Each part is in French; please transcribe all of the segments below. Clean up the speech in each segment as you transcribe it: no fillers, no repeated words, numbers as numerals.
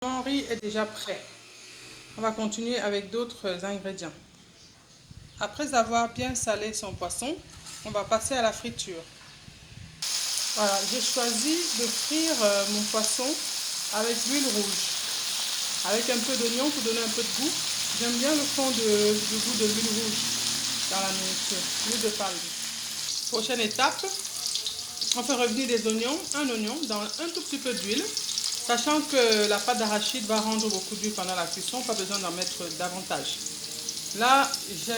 Mon riz est déjà prêt. On va continuer avec d'autres ingrédients. Après avoir bien salé son poisson, on va passer à la friture. Voilà, j'ai choisi de frire mon poisson avec l'huile rouge, avec un peu d'oignon pour donner un peu de goût. J'aime bien le fond du goût de l'huile rouge dans la nourriture, l'huile de palme. Prochaine étape, on fait revenir des oignons, un oignon dans un tout petit peu d'huile. Sachant que la pâte d'arachide va rendre beaucoup d'huile pendant la cuisson, pas besoin d'en mettre davantage. Là, j'ai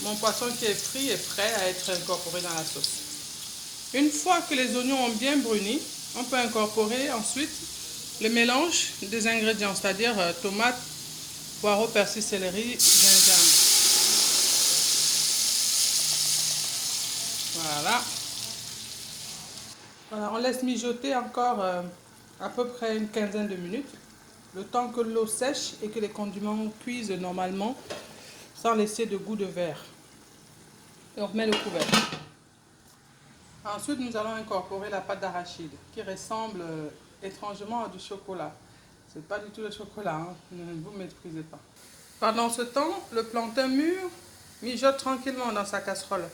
mon poisson qui est frit et prêt à être incorporé dans la sauce. Une fois que les oignons ont bien bruni, on peut incorporer ensuite le mélange des ingrédients, c'est-à-dire tomates, poireaux, persil, céleri, gingembre. Voilà. Voilà, on laisse mijoter encore à peu près une quinzaine de minutes, le temps que l'eau sèche et que les condiments cuisent normalement sans laisser de goût de verre. Et on remet le couvercle. Ensuite, nous allons incorporer la pâte d'arachide qui ressemble étrangement à du chocolat. C'est pas du tout le chocolat, hein. Ne vous méprisez pas. Pendant ce temps, le plantain mûr mijote tranquillement dans sa casserole.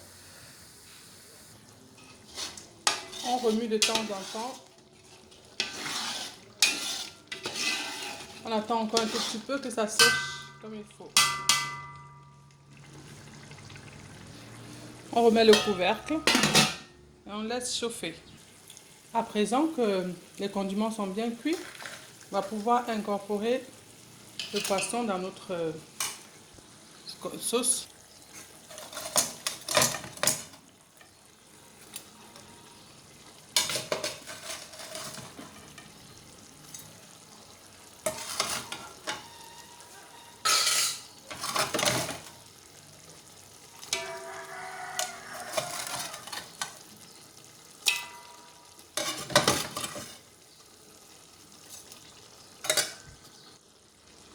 On remue de temps en temps. On attend encore un tout petit peu que ça sèche comme il faut. On remet le couvercle et on laisse chauffer. À présent que les condiments sont bien cuits, on va pouvoir incorporer le poisson dans notre sauce.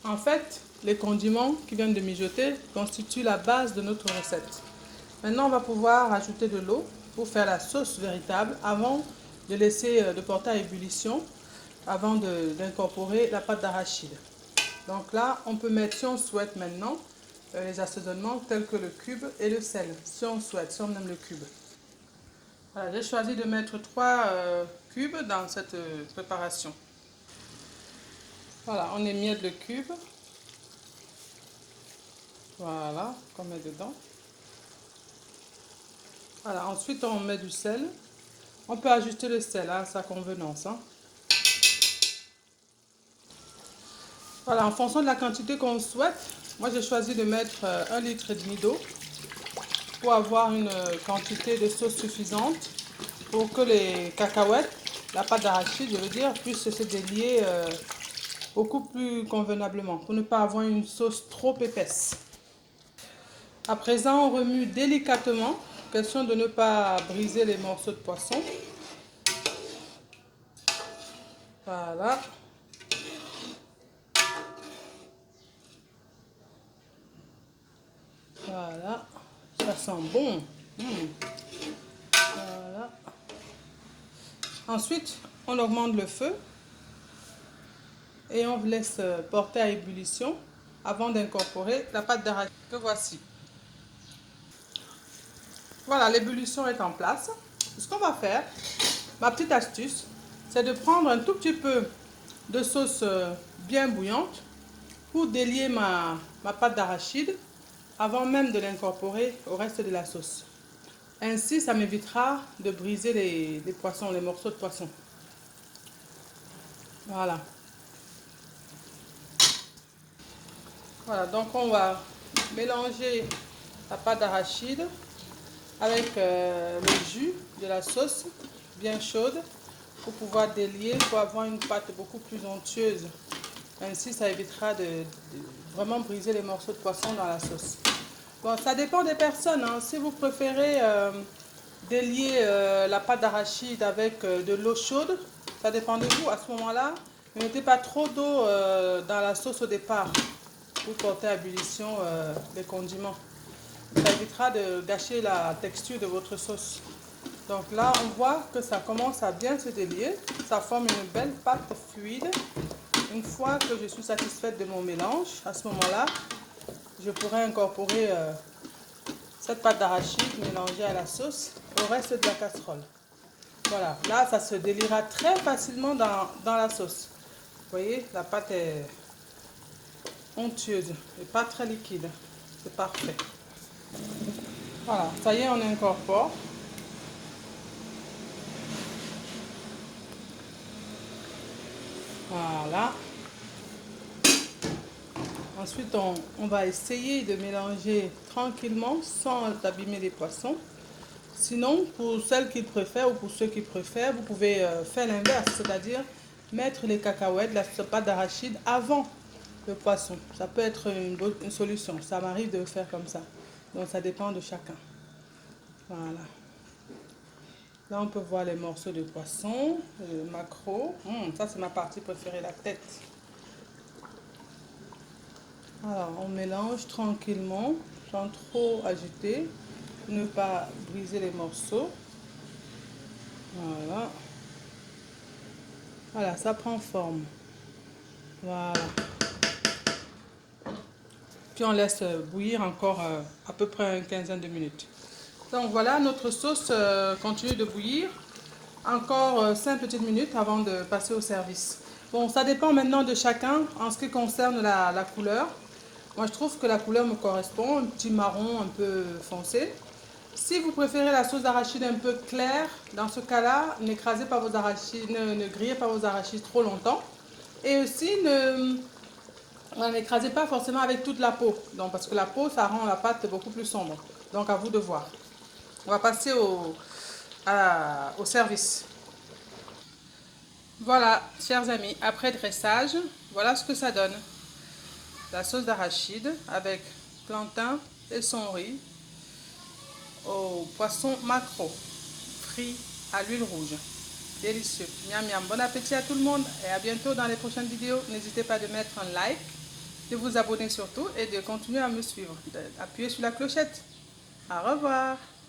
En fait, les condiments qui viennent de mijoter constituent la base de notre recette. Maintenant, on va pouvoir ajouter de l'eau pour faire la sauce véritable avant de laisser de porter à ébullition, avant d'incorporer la pâte d'arachide. Donc là, on peut mettre, si on souhaite maintenant, les assaisonnements tels que le cube et le sel, si on souhaite, si on aime le cube. Voilà, j'ai choisi de mettre 3 cubes dans cette préparation. Voilà, on émiette le cube. Voilà, qu'on met dedans. Voilà, ensuite on met du sel. On peut ajuster le sel à sa convenance, hein. Voilà, en fonction de la quantité qu'on souhaite, moi j'ai choisi de mettre 1,5 litre d'eau pour avoir une quantité de sauce suffisante pour que les cacahuètes, la pâte d'arachide, je veux dire, puissent se délier beaucoup plus convenablement pour ne pas avoir une sauce trop épaisse. À présent, on remue délicatement, question de ne pas briser les morceaux de poisson. Voilà. Voilà, ça sent bon. Voilà. Ensuite, on augmente le feu et on laisse porter à ébullition avant d'incorporer la pâte d'arachide que voici. Voilà, l'ébullition est en place. Ce qu'on va faire, ma petite astuce, c'est de prendre un tout petit peu de sauce bien bouillante pour délier ma pâte d'arachide avant même de l'incorporer au reste de la sauce. Ainsi, ça m'évitera de briser les poissons, les morceaux de poisson. Voilà. Voilà, donc on va mélanger la pâte d'arachide avec le jus de la sauce bien chaude pour pouvoir délier, pour avoir une pâte beaucoup plus onctueuse. Ainsi, ça évitera de vraiment briser les morceaux de poisson dans la sauce. Bon, ça dépend des personnes, hein. Si vous préférez délier la pâte d'arachide avec de l'eau chaude, ça dépend de vous. À ce moment-là, ne mettez pas trop d'eau dans la sauce au départ pour porter à ébullition les condiments. Ça évitera de gâcher la texture de votre sauce. Donc là, on voit que ça commence à bien se délier. Ça forme une belle pâte fluide, Une fois que je suis satisfaite de mon mélange, à ce moment-là, je pourrais incorporer cette pâte d'arachide mélangée à la sauce au reste de la casserole. Voilà, là ça se déliera très facilement dans la sauce. Vous voyez, la pâte est onctueuse et pas très liquide. C'est parfait. Voilà, ça y est, on incorpore. Voilà. Ensuite, on va essayer de mélanger tranquillement sans abîmer les poissons. Sinon, pour celles qui préfèrent ou pour ceux qui préfèrent, vous pouvez faire l'inverse, c'est-à-dire mettre les cacahuètes, la pâte d'arachide avant le poisson. Ça peut être une solution. Ça m'arrive de le faire comme ça. Donc, ça dépend de chacun. Voilà. Là, on peut voir les morceaux de poisson, le maquereau. Ça, c'est ma partie préférée, la tête. Alors, on mélange tranquillement, sans trop agiter, pour ne pas briser les morceaux. Voilà. Voilà, ça prend forme. Voilà. Puis on laisse bouillir encore à peu près une quinzaine de minutes. Donc voilà, notre sauce continue de bouillir. Encore 5 petites minutes avant de passer au service. Bon, ça dépend maintenant de chacun en ce qui concerne la couleur. Moi, je trouve que la couleur me correspond, un petit marron un peu foncé. Si vous préférez la sauce d'arachide un peu claire, dans ce cas-là, n'écrasez pas vos arachides, ne grillez pas vos arachides trop longtemps. Et aussi, n'écrasez pas forcément avec toute la peau. Donc, parce que la peau, ça rend la pâte beaucoup plus sombre. Donc, à vous de voir. On va passer au service. Voilà, chers amis, après dressage, voilà ce que ça donne. La sauce d'arachide avec plantain et son riz au poisson maquereau frit à l'huile rouge. Délicieux. Miam miam. Bon appétit à tout le monde et à bientôt dans les prochaines vidéos. N'hésitez pas de mettre un like, de vous abonner surtout et de continuer à me suivre. Appuyez sur la clochette. Au revoir.